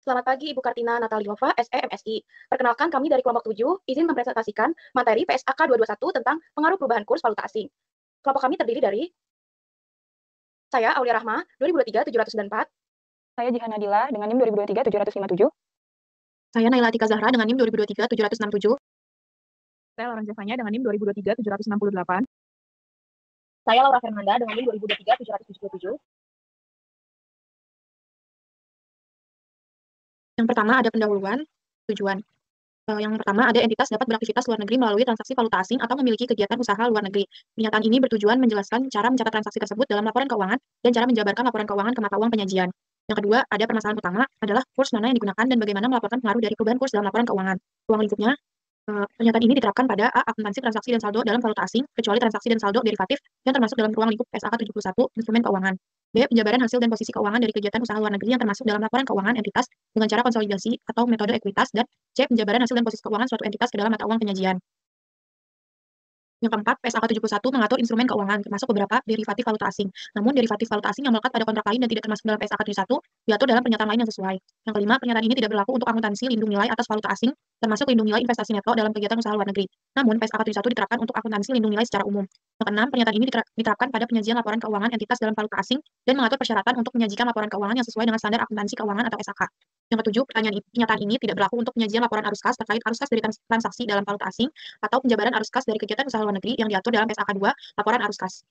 Selamat pagi Ibu Kartina Nataliova, SE MSI. Perkenalkan kami dari kelompok 7, izin mempresentasikan materi PSAK 221 tentang pengaruh perubahan kurs valuta asing. Kelompok kami terdiri dari saya, Aulia Rahma, 2023-794. Saya Jihan Nadila dengan NIM 2023-757. Saya Naila Atika Zahra dengan NIM 2023-767. Saya Lauren Zevanya dengan NIM 2023-768. Saya Laura Fernanda dengan NIM 2023-777. Yang pertama ada pendahuluan, tujuan. Yang pertama ada entitas dapat beraktivitas luar negeri melalui transaksi valuta asing atau memiliki kegiatan usaha luar negeri. Pernyataan ini bertujuan menjelaskan cara mencatat transaksi tersebut dalam laporan keuangan dan cara menjabarkan laporan keuangan ke mata uang penyajian. Yang kedua, ada permasalahan utama adalah kurs mana yang digunakan dan bagaimana melaporkan pengaruh dari perubahan kurs dalam laporan keuangan. Ruang lingkupnya, pernyataan ini diterapkan pada A. Akuntansi transaksi dan saldo dalam valuta asing, kecuali transaksi dan saldo derivatif yang termasuk dalam ruang lingkup PSAK 71, instrumen keuangan. B. Penjabaran hasil dan posisi keuangan dari kegiatan usaha luar negeri yang termasuk dalam laporan keuangan entitas dengan cara konsolidasi atau metode ekuitas. Dan C. Penjabaran hasil dan posisi keuangan suatu entitas ke dalam mata uang penyajian. Yang keempat, PSAK 71 mengatur instrumen keuangan, termasuk beberapa derivatif valuta asing. Namun, derivatif valuta asing yang melekat pada kontrak lain dan tidak termasuk dalam PSAK 71 diatur dalam pernyataan lain yang sesuai. Yang kelima, pernyataan ini tidak berlaku untuk akuntansi lindung nilai atas valuta asing, termasuk lindung nilai investasi neto dalam kegiatan usaha luar negeri. Namun, PSAK 71 diterapkan untuk akuntansi lindung nilai secara umum. Yang keenam, pernyataan ini diterapkan pada penyajian laporan keuangan entitas dalam valuta asing dan mengatur persyaratan untuk menyajikan laporan keuangan yang sesuai dengan standar akuntansi keuangan atau SAK. Yang ketujuh, pernyataan ini tidak berlaku untuk penyajian laporan arus kas terkait arus kas dari transaksi dalam valuta asing atau penjabaran arus kas dari kegiatan usaha luar negeri yang diatur dalam PSAK 2, laporan arus kas.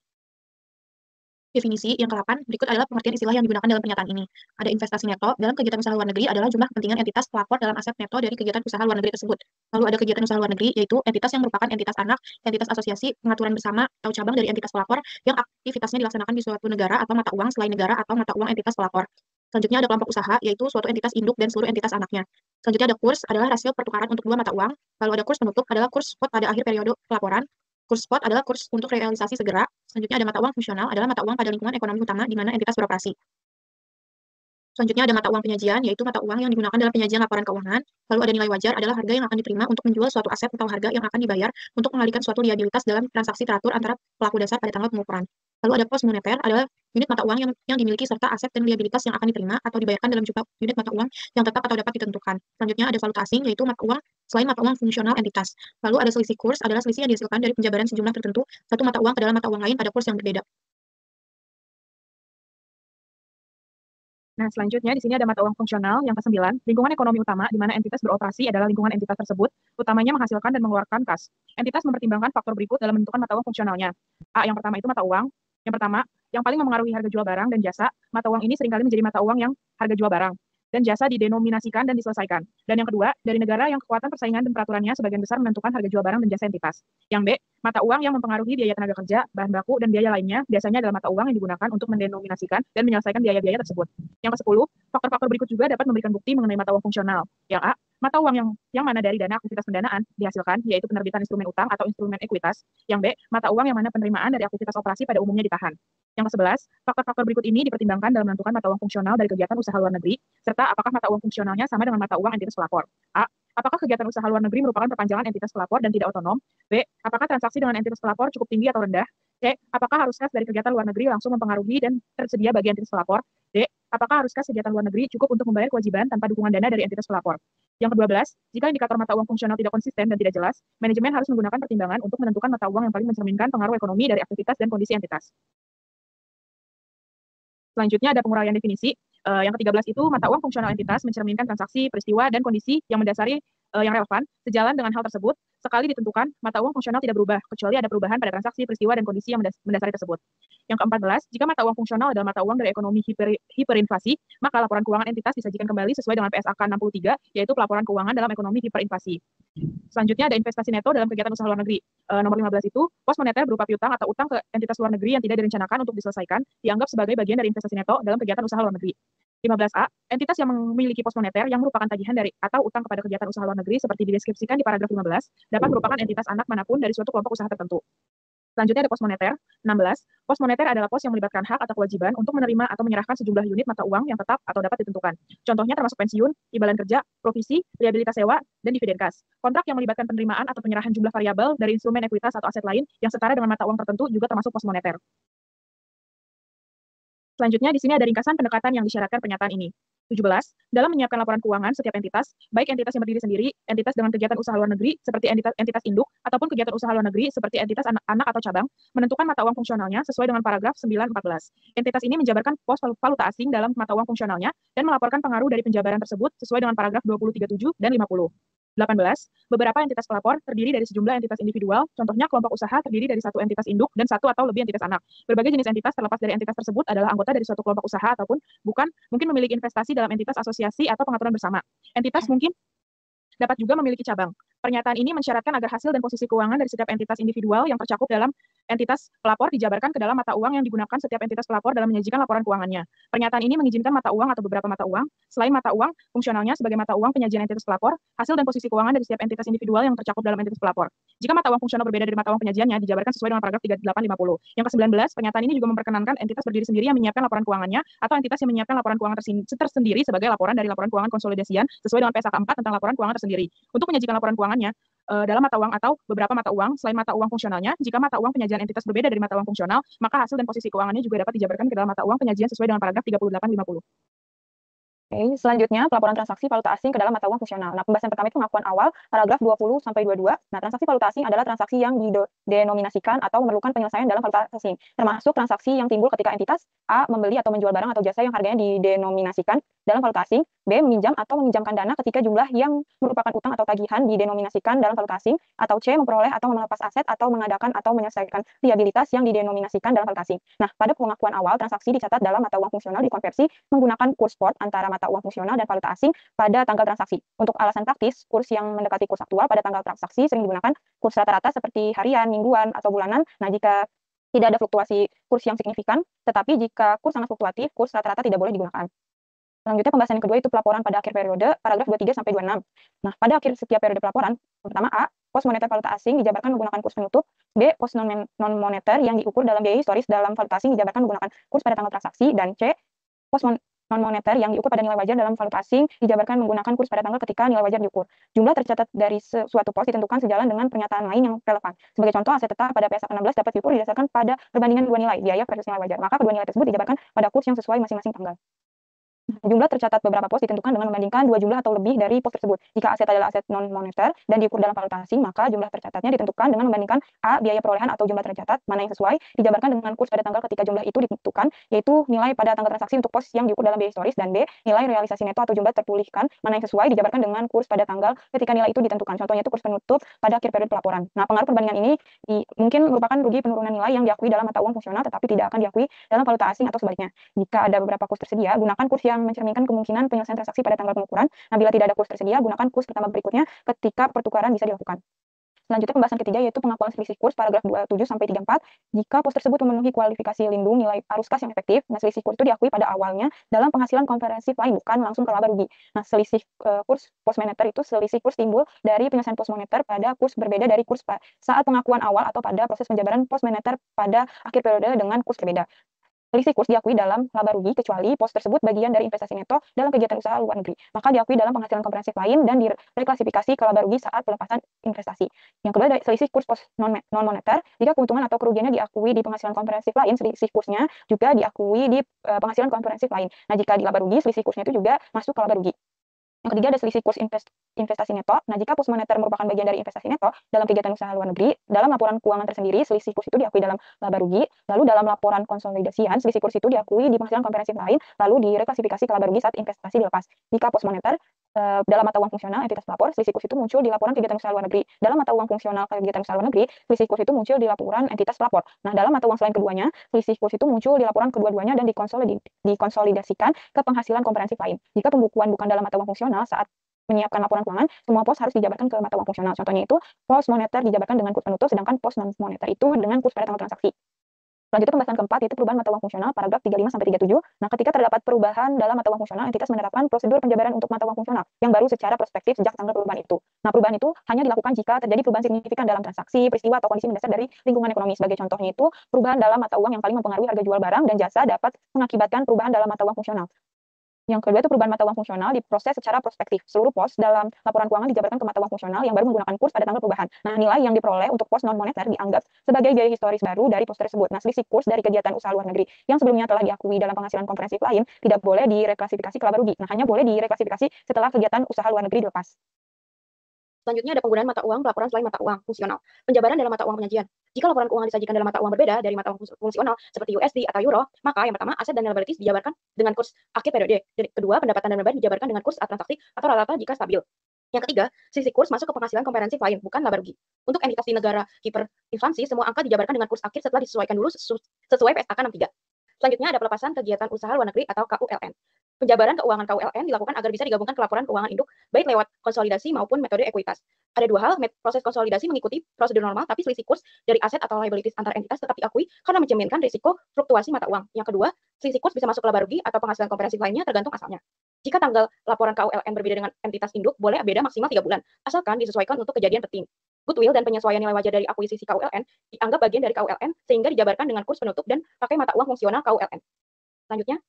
Definisi yang ke-8, berikut adalah pengertian istilah yang digunakan dalam pernyataan ini. Ada investasi neto dalam kegiatan usaha luar negeri adalah jumlah kepentingan entitas pelapor dalam aset neto dari kegiatan usaha luar negeri tersebut. Lalu ada kegiatan usaha luar negeri, yaitu entitas yang merupakan entitas anak, entitas asosiasi, pengaturan bersama, atau cabang dari entitas pelapor yang aktivitasnya dilaksanakan di suatu negara atau mata uang selain negara atau mata uang entitas pelapor. Selanjutnya ada kelompok usaha, yaitu suatu entitas induk dan seluruh entitas anaknya. Selanjutnya ada kurs, adalah rasio pertukaran untuk dua mata uang. Lalu ada kurs penutup, adalah kurs spot pada akhir periode pelaporan. Kurs spot adalah kurs untuk realisasi segera. Selanjutnya ada mata uang fungsional, adalah mata uang pada lingkungan ekonomi utama di mana entitas beroperasi. Selanjutnya ada mata uang penyajian, yaitu mata uang yang digunakan dalam penyajian laporan keuangan. Lalu ada nilai wajar, adalah harga yang akan diterima untuk menjual suatu aset atau harga yang akan dibayar untuk mengalihkan suatu liabilitas dalam transaksi teratur antara pelaku dasar pada tanggal pengukuran. Lalu ada pos moneter, adalah unit mata uang yang dimiliki serta aset dan liabilitas yang akan diterima atau dibayarkan dalam jumlah unit mata uang yang tetap atau dapat ditentukan. Selanjutnya ada valuta asing, yaitu mata uang selain mata uang fungsional entitas. Lalu ada selisih kurs, adalah selisih yang dihasilkan dari penjabaran sejumlah tertentu satu mata uang ke dalam mata uang lain pada kurs yang berbeda. Nah, selanjutnya di sini ada mata uang fungsional yang ke-9, lingkungan ekonomi utama di mana entitas beroperasi adalah lingkungan entitas tersebut, utamanya menghasilkan dan mengeluarkan kas. Entitas mempertimbangkan faktor berikut dalam menentukan mata uang fungsionalnya. A. Yang pertama itu mata uang. Yang pertama, yang paling mempengaruhi harga jual barang dan jasa, mata uang ini seringkali menjadi mata uang yang harga jual barang dan jasa didenominasikan dan diselesaikan. Dan yang kedua, dari negara yang kekuatan persaingan dan peraturannya sebagian besar menentukan harga jual barang dan jasa entitas. Yang B, mata uang yang mempengaruhi biaya tenaga kerja, bahan baku, dan biaya lainnya, biasanya adalah mata uang yang digunakan untuk mendenominasikan dan menyelesaikan biaya-biaya tersebut. Yang ke-10, faktor-faktor berikut juga dapat memberikan bukti mengenai mata uang fungsional. Yang A, mata uang yang mana dari dana aktivitas pendanaan dihasilkan, yaitu penerbitan instrumen utang atau instrumen ekuitas. Yang B, mata uang yang mana penerimaan dari aktivitas operasi pada umumnya ditahan. Yang ke-11, faktor-faktor berikut ini dipertimbangkan dalam menentukan mata uang fungsional dari kegiatan usaha luar negeri, serta apakah mata uang fungsionalnya sama dengan mata uang entitas pelapor. A, apakah kegiatan usaha luar negeri merupakan perpanjangan entitas pelapor dan tidak otonom? B, apakah transaksi dengan entitas pelapor cukup tinggi atau rendah? C, apakah arus kas dari kegiatan luar negeri langsung mempengaruhi dan tersedia bagi entitas pelapor? D, apakah arus kas kegiatan luar negeri cukup untuk membayar kewajiban tanpa dukungan dana dari entitas pelapor? Yang ke-12, jika indikator mata uang fungsional tidak konsisten dan tidak jelas, manajemen harus menggunakan pertimbangan untuk menentukan mata uang yang paling mencerminkan pengaruh ekonomi dari aktivitas dan kondisi entitas. Selanjutnya ada penguraian definisi. Yang ke-13 itu mata uang fungsional entitas mencerminkan transaksi, peristiwa, dan kondisi yang mendasari yang relevan. Sejalan dengan hal tersebut, sekali ditentukan, mata uang fungsional tidak berubah, kecuali ada perubahan pada transaksi, peristiwa, dan kondisi yang mendasari tersebut. Yang ke-14, jika mata uang fungsional adalah mata uang dari ekonomi hiperinflasi, maka laporan keuangan entitas disajikan kembali sesuai dengan PSAK 63, yaitu pelaporan keuangan dalam ekonomi hiperinflasi. Selanjutnya ada investasi neto dalam kegiatan usaha luar negeri. Nomor 15 itu, pos moneter berupa piutang atau utang ke entitas luar negeri yang tidak direncanakan untuk diselesaikan, dianggap sebagai bagian dari investasi neto dalam kegiatan usaha luar negeri. 15A, entitas yang memiliki pos moneter yang merupakan tagihan dari atau utang kepada kegiatan usaha luar negeri seperti dideskripsikan di paragraf 15, dapat merupakan entitas anak manapun dari suatu kelompok usaha tertentu. Selanjutnya ada pos moneter. 16. Pos moneter adalah pos yang melibatkan hak atau kewajiban untuk menerima atau menyerahkan sejumlah unit mata uang yang tetap atau dapat ditentukan. Contohnya termasuk pensiun, imbalan kerja, provisi, liabilitas sewa, dan dividen kas. Kontrak yang melibatkan penerimaan atau penyerahan jumlah variabel dari instrumen ekuitas atau aset lain yang setara dengan mata uang tertentu juga termasuk pos moneter. Selanjutnya, di sini ada ringkasan pendekatan yang disyaratkan pernyataan ini. 17. Dalam menyiapkan laporan keuangan setiap entitas, baik entitas yang berdiri sendiri, entitas dengan kegiatan usaha luar negeri seperti entitas induk, ataupun kegiatan usaha luar negeri seperti entitas anak atau cabang, menentukan mata uang fungsionalnya sesuai dengan paragraf 914. Entitas ini menjabarkan pos valuta asing dalam mata uang fungsionalnya dan melaporkan pengaruh dari penjabaran tersebut sesuai dengan paragraf 2037 dan 50. 18. Beberapa entitas pelapor terdiri dari sejumlah entitas individual, contohnya kelompok usaha terdiri dari satu entitas induk dan satu atau lebih entitas anak. Berbagai jenis entitas terlepas dari entitas tersebut adalah anggota dari suatu kelompok usaha ataupun bukan, mungkin memiliki investasi dalam entitas asosiasi atau pengaturan bersama. Entitas mungkin dapat juga memiliki cabang. Pernyataan ini mensyaratkan agar hasil dan posisi keuangan dari setiap entitas individual yang tercakup dalam entitas pelapor dijabarkan ke dalam mata uang yang digunakan setiap entitas pelapor dalam menyajikan laporan keuangannya. Pernyataan ini mengizinkan mata uang atau beberapa mata uang, selain mata uang fungsionalnya sebagai mata uang penyajian entitas pelapor, hasil dan posisi keuangan dari setiap entitas individual yang tercakup dalam entitas pelapor. Jika mata uang fungsional berbeda dari mata uang penyajiannya, dijabarkan sesuai dengan paragraf 3850. Yang ke-19, pernyataan ini juga memperkenankan entitas berdiri sendiri yang menyiapkan laporan keuangannya atau entitas yang menyiapkan laporan keuangan tersendiri sebagai laporan dari laporan keuangan konsolidasian sesuai dengan PSAK 4 tentang laporan keuangan tersendiri. Untuk menyajikan laporan keuangannya dalam mata uang atau beberapa mata uang selain mata uang fungsionalnya, jika mata uang penyajian entitas berbeda dari mata uang fungsional, maka hasil dan posisi keuangannya juga dapat dijabarkan ke dalam mata uang penyajian sesuai dengan paragraf 3850. Oke, selanjutnya pelaporan transaksi valuta asing ke dalam mata uang fungsional. Nah, pembahasan pertama itu pengakuan awal, paragraf 20 sampai 22. Nah, transaksi valuta asing adalah transaksi yang didenominasikan atau memerlukan penyelesaian dalam valuta asing, termasuk transaksi yang timbul ketika entitas A membeli atau menjual barang atau jasa yang harganya didenominasikan dalam valuta asing, B meminjam atau meminjamkan dana ketika jumlah yang merupakan utang atau tagihan didenominasikan dalam valuta asing, atau C memperoleh atau melepas aset atau mengadakan atau menyelesaikan liabilitas yang didenominasikan dalam valuta asing. Nah, pada pengakuan awal, transaksi dicatat dalam mata uang fungsional dikonversi menggunakan kurs spot antara mata uang fungsional dan valuta asing pada tanggal transaksi. Untuk alasan praktis, kurs yang mendekati kurs aktual pada tanggal transaksi sering digunakan kurs rata-rata seperti harian, mingguan, atau bulanan. Nah, jika tidak ada fluktuasi kurs yang signifikan, tetapi jika kurs sangat fluktuatif, kurs rata-rata tidak boleh digunakan. Selanjutnya pembahasan yang kedua itu pelaporan pada akhir periode, paragraf 23 sampai 26. Nah, pada akhir setiap periode pelaporan, pertama A, pos moneter valuta asing dijabarkan menggunakan kurs penutup, B, pos non-moneter yang diukur dalam biaya historis dalam valuta asing dijabarkan menggunakan kurs pada tanggal transaksi, dan C, pos non-moneter yang diukur pada nilai wajar dalam valuta asing dijabarkan menggunakan kurs pada tanggal ketika nilai wajar diukur. Jumlah tercatat dari suatu pos ditentukan sejalan dengan pernyataan lain yang relevan. Sebagai contoh, aset tetap pada PSAK 16 dapat diukur didasarkan pada perbandingan dua nilai, biaya versus nilai wajar. Maka kedua nilai tersebut dijabarkan pada kurs yang sesuai masing-masing tanggal. Jumlah tercatat beberapa pos ditentukan dengan membandingkan dua jumlah atau lebih dari pos tersebut. Jika aset adalah aset non-moneter dan diukur dalam valuta asing, maka jumlah tercatatnya ditentukan dengan membandingkan A, biaya perolehan atau jumlah tercatat, mana yang sesuai, dijabarkan dengan kurs pada tanggal ketika jumlah itu ditentukan, yaitu nilai pada tanggal transaksi untuk pos yang diukur dalam biaya historis, dan B, nilai realisasi neto atau jumlah terpulihkan, mana yang sesuai, dijabarkan dengan kurs pada tanggal ketika nilai itu ditentukan. Contohnya itu kurs penutup pada akhir periode pelaporan. Nah, pengaruh perbandingan ini mungkin merupakan rugi penurunan nilai yang diakui dalam mata uang fungsional, tetapi tidak akan diakui dalam valuta asing atau sebaliknya. Jika ada beberapa kurs tersedia, gunakan kurs yang mencerminkan kemungkinan penyelesaian transaksi pada tanggal pengukuran. Nah, bila tidak ada kurs tersedia, gunakan kurs pertama berikutnya ketika pertukaran bisa dilakukan. Selanjutnya pembahasan ketiga yaitu pengakuan selisih kurs paragraf 27 sampai 34. Jika pos tersebut memenuhi kualifikasi lindung nilai arus kas yang efektif, nah selisih kurs itu diakui pada awalnya dalam penghasilan komprehensif lain, bukan langsung ke laba rugi. Nah, selisih kurs pos moneter itu selisih kurs timbul dari penyelesaian pos moneter pada kurs berbeda dari kurs saat pengakuan awal atau pada proses penjabaran pos moneter pada akhir periode dengan kurs berbeda. Selisih kurs diakui dalam laba rugi kecuali pos tersebut bagian dari investasi neto dalam kegiatan usaha luar negeri. Maka diakui dalam penghasilan komprehensif lain dan direklasifikasi ke laba rugi saat pelepasan investasi. Yang kedua, selisih kurs pos non-moneter. Jika keuntungan atau kerugiannya diakui di penghasilan komprehensif lain, selisih kursnya juga diakui di penghasilan komprehensif lain. Nah, jika di laba rugi, selisih kursnya itu juga masuk ke laba rugi. Yang ketiga ada selisih kurs investasi neto. Nah, jika pos moneter merupakan bagian dari investasi neto dalam kegiatan usaha luar negeri, dalam laporan keuangan tersendiri, selisih kurs itu diakui dalam laba rugi, lalu dalam laporan konsolidasian, selisih kurs itu diakui di penghasilan komprehensif lain, lalu direklasifikasi ke laba rugi saat investasi dilepas. Jika pos moneter dalam mata uang fungsional entitas pelapor, selisih kurs itu muncul di laporan kegiatan usaha luar negeri. Dalam mata uang fungsional kegiatan usaha luar negeri, selisih kurs itu muncul di laporan entitas pelapor. Nah, dalam mata uang selain keduanya, selisih kurs itu muncul di laporan kedua-duanya dan dikonsolidasikan ke penghasilan komprehensif lain. Jika pembukuan bukan dalam mata uang fungsional saat menyiapkan laporan keuangan, semua pos harus dijabarkan ke mata uang fungsional. Contohnya itu, pos moneter dijabarkan dengan kurs penutup, sedangkan pos non-moneter itu dengan kurs pada tanggal transaksi. Selanjutnya pembahasan keempat yaitu perubahan mata uang fungsional paragraf 35 sampai 37. Nah, ketika terdapat perubahan dalam mata uang fungsional, entitas menerapkan prosedur penjabaran untuk mata uang fungsional yang baru secara prospektif sejak tanggal perubahan itu. Nah, perubahan itu hanya dilakukan jika terjadi perubahan signifikan dalam transaksi, peristiwa atau kondisi mendasar dari lingkungan ekonomi. Sebagai contohnya itu, perubahan dalam mata uang yang paling mempengaruhi harga jual barang dan jasa dapat mengakibatkan perubahan dalam mata uang fungsional. Yang kedua itu perubahan mata uang fungsional diproses secara prospektif. Seluruh pos dalam laporan keuangan dijabarkan ke mata uang fungsional yang baru menggunakan kurs pada tanggal perubahan. Nah, nilai yang diperoleh untuk pos non-moneter dianggap sebagai biaya historis baru dari pos tersebut. Nah, selisih kurs dari kegiatan usaha luar negeri yang sebelumnya telah diakui dalam penghasilan komprehensif lain tidak boleh direklasifikasi ke laba rugi. Nah, hanya boleh direklasifikasi setelah kegiatan usaha luar negeri dilepas. Selanjutnya ada penggunaan mata uang pelaporan selain mata uang fungsional. Penjabaran dalam mata uang penyajian. Jika laporan keuangan disajikan dalam mata uang berbeda dari mata uang fungsional seperti USD atau Euro, maka yang pertama aset dan liabilities dijabarkan dengan kurs akhir periode. Dan kedua, pendapatan dan beban dijabarkan dengan kurs transaksi atau rata-rata jika stabil. Yang ketiga, selisih kurs masuk ke penghasilan komprehensif lain, bukan laba rugi. Untuk entitas di negara hiperinflasi, semua angka dijabarkan dengan kurs akhir setelah disesuaikan dulu sesuai PSAK 63. Selanjutnya ada pelepasan kegiatan usaha luar negeri atau KULN. Penjabaran keuangan KULN dilakukan agar bisa digabungkan ke laporan keuangan induk, baik lewat konsolidasi maupun metode ekuitas. Ada dua hal, proses konsolidasi mengikuti prosedur normal, tapi selisih kurs dari aset atau liabilities antar entitas tetap diakui karena mencerminkan risiko fluktuasi mata uang. Yang kedua, selisih kurs bisa masuk ke laba rugi atau penghasilan komprehensif lainnya tergantung asalnya. Jika tanggal laporan KULN berbeda dengan entitas induk, boleh beda maksimal 3 bulan, asalkan disesuaikan untuk kejadian penting. Goodwill dan penyesuaian nilai wajar dari akuisisi KULN dianggap bagian dari KULN sehingga dijabarkan dengan kurs penutup dan pakai mata uang fungsional KULN. Selanjutnya,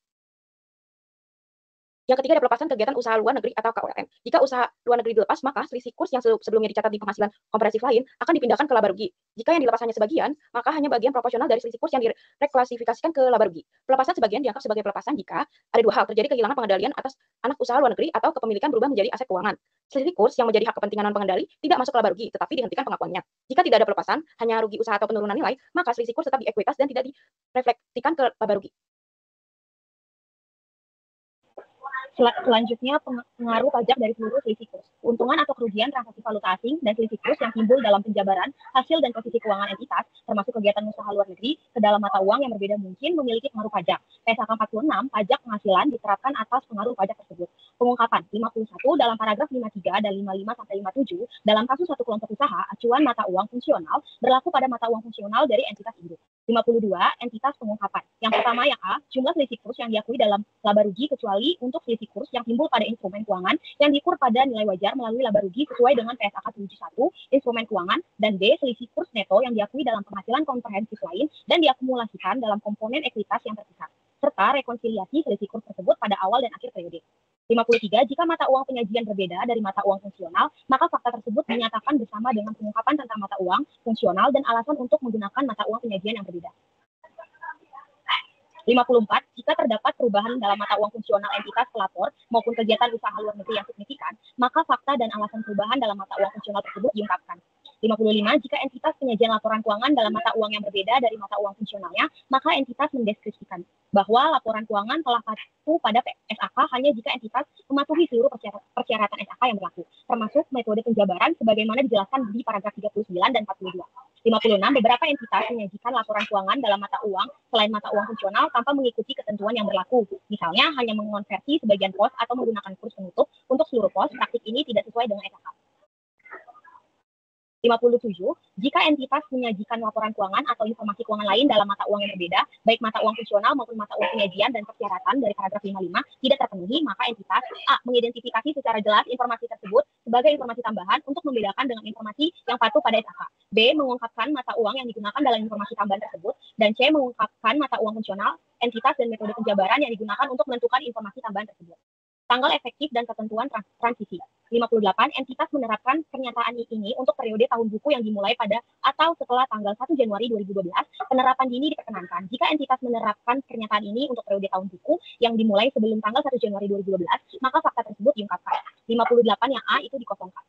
yang ketiga ada pelepasan kegiatan usaha luar negeri atau KULN. Jika usaha luar negeri dilepas, maka selisih kurs yang sebelumnya dicatat di penghasilan komprehensif lain akan dipindahkan ke laba rugi. Jika yang dilepas hanya sebagian, maka hanya bagian proporsional dari selisih kurs yang direklasifikasikan ke laba rugi. Pelepasan sebagian dianggap sebagai pelepasan jika ada dua hal, terjadi kehilangan pengendalian atas anak usaha luar negeri atau kepemilikan berubah menjadi aset keuangan. Selisih kurs yang menjadi hak kepentingan non-pengendali tidak masuk ke laba rugi, tetapi dihentikan pengakuannya. Jika tidak ada pelepasan, hanya rugi usaha atau penurunan nilai, maka selisih kurs tetap diekuitas dan tidak direfleksikan ke laba rugi. Selanjutnya, pengaruh pajak dari seluruh selisih kurs. Keuntungan atau kerugian transaksi valuta asing dan selisih kurs yang timbul dalam penjabaran hasil dan posisi keuangan entitas, termasuk kegiatan usaha luar negeri, ke dalam mata uang yang berbeda mungkin memiliki pengaruh pajak. PSAK 46, pajak penghasilan diterapkan atas pengaruh pajak tersebut. Pengungkapan 51 dalam paragraf 53 dan 55-57 dalam kasus satu kelompok usaha, acuan mata uang fungsional berlaku pada mata uang fungsional dari entitas induk. 52 entitas pengungkapan. Yang pertama yang A, jumlah selisih kurs yang diakui dalam laba rugi kecuali untuk selisih kurs yang timbul pada instrumen keuangan yang diukur pada nilai wajar melalui laba rugi sesuai dengan PSAK 71 instrumen keuangan, dan B, selisih kurs neto yang diakui dalam penghasilan komprehensif lain dan diakumulasikan dalam komponen ekuitas yang terpisah, serta rekonsiliasi selisih kurs tersebut pada awal dan akhir periode. 53, jika mata uang penyajian berbeda dari mata uang fungsional, maka fakta tersebut dinyatakan bersama dengan pengungkapan tentang mata uang fungsional dan alasan untuk menggunakan mata uang penyajian yang berbeda. 54, jika terdapat perubahan dalam mata uang fungsional entitas pelapor maupun kegiatan usaha luar negeri yang signifikan, maka fakta dan alasan perubahan dalam mata uang fungsional tersebut diungkapkan. 55, jika entitas penyajian laporan keuangan dalam mata uang yang berbeda dari mata uang fungsionalnya, maka entitas mendeskripsikan bahwa laporan keuangan telah patuh pada SAK hanya jika entitas mematuhi seluruh persyaratan SAK yang berlaku, termasuk metode penjabaran sebagaimana dijelaskan di paragraf 39 dan 42. 56, beberapa entitas menyajikan laporan keuangan dalam mata uang selain mata uang fungsional tanpa mengikuti ketentuan yang berlaku. Misalnya, hanya mengonversi sebagian pos atau menggunakan kurs penutup untuk seluruh pos. Praktik ini tidak sesuai dengan SAK. 57, jika entitas menyajikan laporan keuangan atau informasi keuangan lain dalam mata uang yang berbeda, baik mata uang fungsional maupun mata uang penyajian dan persyaratan dari paragraf 55 tidak terpenuhi, maka entitas A, mengidentifikasi secara jelas informasi tersebut sebagai informasi tambahan untuk membedakan dengan informasi yang patuh pada SAK. B, mengungkapkan mata uang yang digunakan dalam informasi tambahan tersebut, dan C, mengungkapkan mata uang fungsional, entitas dan metode penjabaran yang digunakan untuk menentukan informasi tambahan tersebut. Tanggal efektif dan ketentuan transisi. 58, entitas menerapkan pernyataan ini untuk periode tahun buku yang dimulai pada atau setelah tanggal 1 Januari 2012. Penerapan dini diperkenankan. Jika entitas menerapkan pernyataan ini untuk periode tahun buku yang dimulai sebelum tanggal 1 Januari 2012, maka fakta tersebut diungkapkan. 58 yang A itu dikosongkan.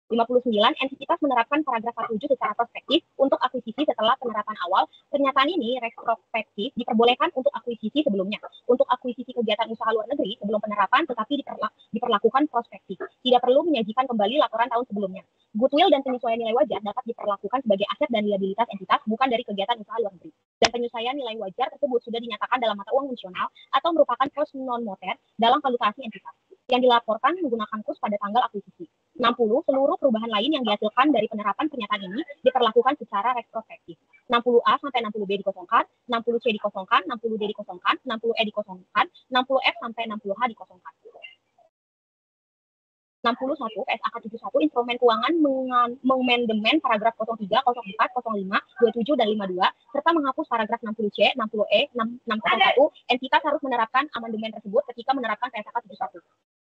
59, entitas menerapkan paragraf 47 secara prospektif untuk akuisisi setelah penerapan awal. Pernyataan ini retrospektif diperbolehkan untuk akuisisi sebelumnya. Untuk akuisisi kegiatan usaha luar negeri sebelum penerapan tetapi diperlakukan prospektif. Tidak perlu menyajikan kembali laporan tahun sebelumnya. Goodwill dan penyesuaian nilai wajar dapat diperlakukan sebagai aset dan liabilitas entitas bukan dari kegiatan usaha luar negeri. Dan penyesuaian nilai wajar tersebut sudah dinyatakan dalam mata uang fungsional atau merupakan kurs non-moneter dalam valuasi entitas yang dilaporkan menggunakan kurs pada tanggal akuisisi. 60, seluruh perubahan lain yang dihasilkan dari penerapan pernyataan ini diperlakukan secara retrospektif. 60A sampai 60B dikosongkan, 60C dikosongkan, 60D dikosongkan, 60E dikosongkan, 60F sampai 60H dikosongkan. 61 PSAK 71 instrumen keuangan mengamandemen paragraf 03, 04, 05, 27 dan 52 serta menghapus paragraf 60C, 60E, 601 entitas harus menerapkan amandemen tersebut ketika menerapkan PSAK 71.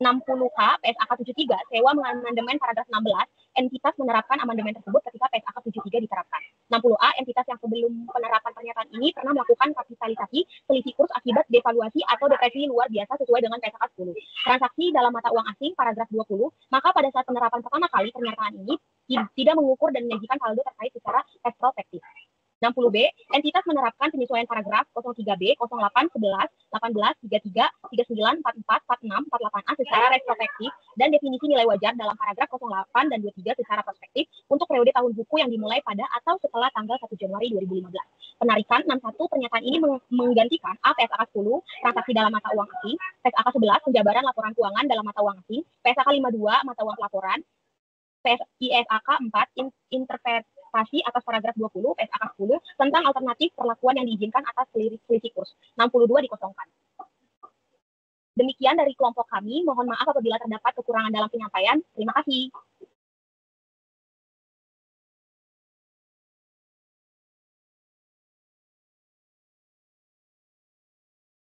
60K PSAK 73 sewa mengamandemen paragraf 16 entitas menerapkan amandemen tersebut ketika PSAK 73 diterapkan. 60A entitas yang sebelum penerapan pernyataan ini pernah melakukan kapitalisasi selisih kurs akibat devaluasi atau depresi luar biasa sesuai dengan PSAK 10. Transaksi dalam mata uang asing paragraf 20, maka pada saat penerapan pertama kali pernyataan ini tidak mengukur dan menyajikan saldo terkait secara retrospektif. 60B, entitas menerapkan penyesuaian paragraf 03B, 08, 11, 18, 33, 39, 44, 46, 48A secara retrospektif dan definisi nilai wajar dalam paragraf 08 dan 23 secara prospektif untuk periode tahun buku yang dimulai pada atau setelah tanggal 1 Januari 2015. Penarikan 61 pernyataan ini menggantikan A PSAK 10, transaksi dalam mata uang asing, PSAK 11, penjabaran laporan keuangan dalam mata uang asing, PSAK 52, mata uang pelaporan, ISAK 4, interpretasi atas paragraf 20, PSAK 10, tentang alternatif perlakuan yang diizinkan atas selisih kurs. 62 dikosongkan. Demikian dari kelompok kami, mohon maaf apabila terdapat kekurangan dalam penyampaian. Terima kasih.